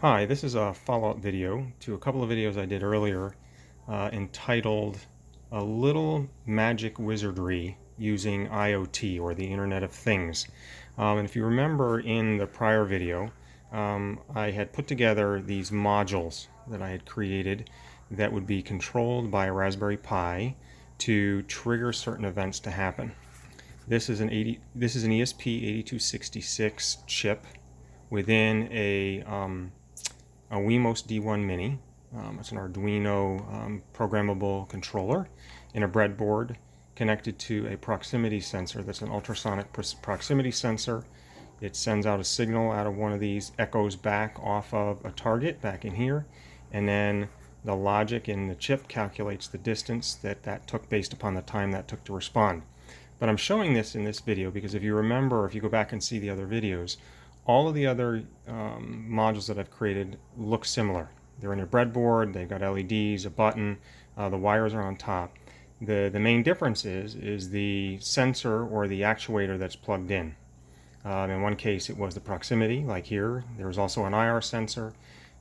Hi, this is a follow-up video to a couple of videos I did earlier entitled A Little Magic Wizardry Using IoT, or the Internet of Things. And if you remember in the prior video, I had put together these modules that I had created that would be controlled by a Raspberry Pi to trigger certain events to happen. This is an ESP8266 chip within a Wemos D1 Mini. It's an Arduino programmable controller in a breadboard connected to a proximity sensor that's an ultrasonic proximity sensor. It sends out a signal out of one of these, echoes back off of a target back in here, and then the logic in the chip calculates the distance that took based upon the time that took to respond. But I'm showing this in this video because if you remember, if you go back and see the other videos, all of the other modules that I've created look similar. They're in a breadboard, they've got LEDs, a button, the wires are on top. The main difference is the sensor or the actuator that's plugged in. In one case it was the proximity, like here. There was also an IR sensor,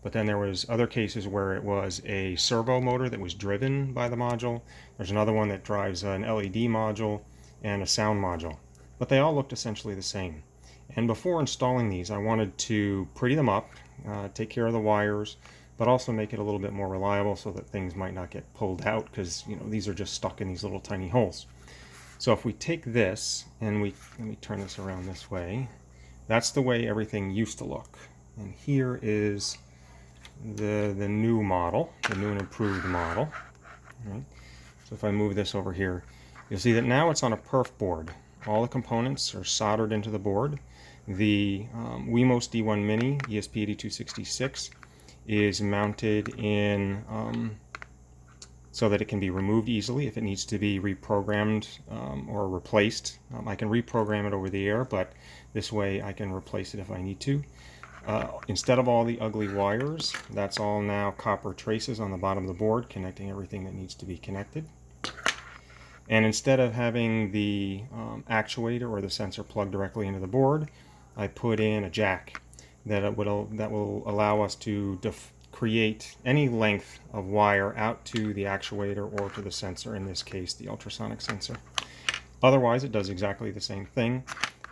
but then there was other cases where it was a servo motor that was driven by the module. There's another one that drives an LED module and a sound module. But they all looked essentially the same. And before installing these, I wanted to pretty them up, take care of the wires, but also make it a little bit more reliable so that things might not get pulled out, because these are just stuck in these little tiny holes. So if we take this and let me turn this around this way, that's the way everything used to look. And here is the new model, the new and improved model. All right. So if I move this over here, you'll see that now it's on a perf board. All the components are soldered into the board. The Wemos D1 Mini ESP8266 is mounted in so that it can be removed easily if it needs to be reprogrammed or replaced. I can reprogram it over the air, but this way I can replace it if I need to. Instead of all the ugly wires, that's all now copper traces on the bottom of the board connecting everything that needs to be connected. And instead of having the actuator or the sensor plugged directly into the board, I put in a jack that will allow us to create any length of wire out to the actuator or to the sensor, in this case the ultrasonic sensor. Otherwise it does exactly the same thing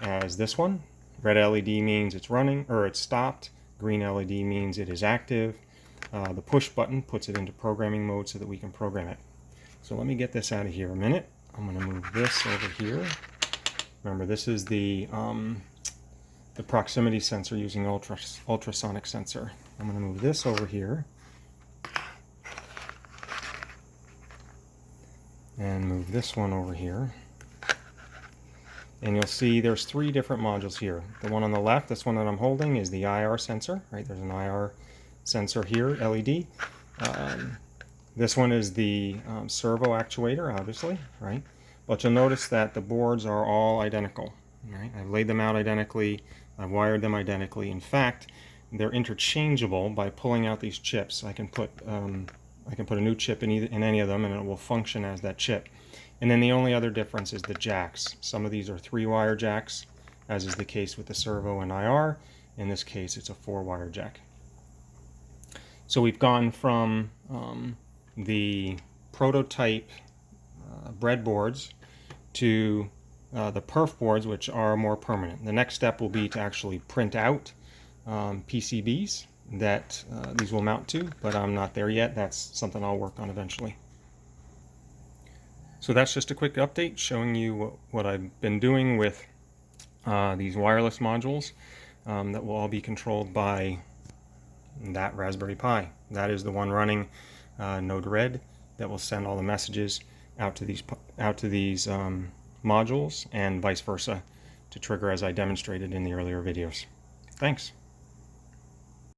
as this one. Red LED means it's running, or it's stopped. Green LED means it is active. The push button puts it into programming mode so that we can program it. So let me get this out of here a minute. I'm going to move this over here. Remember, this is the proximity sensor using ultrasonic sensor. I'm going to move this over here and move this one over here. And you'll see there's three different modules here. The one on the left, this one that I'm holding, is the IR sensor, right? There's an IR sensor here, LED. This one is the servo actuator, obviously, right? But you'll notice that the boards are all identical, right? I've laid them out identically, I've wired them identically. In fact, they're interchangeable by pulling out these chips. I can put a new chip in any of them, and it will function as that chip. And then the only other difference is the jacks. Some of these are 3-wire jacks, as is the case with the servo and IR. In this case, it's a 4-wire jack. So we've gone from the prototype breadboards to the perf boards, which are more permanent. The next step will be to actually print out PCBs that these will mount to, but I'm not there yet. That's something I'll work on eventually. So that's just a quick update showing you what I've been doing with these wireless modules that will all be controlled by that Raspberry Pi. That is the one running Node-RED that will send all the messages out to these modules, and vice versa to trigger as I demonstrated in the earlier videos. Thanks.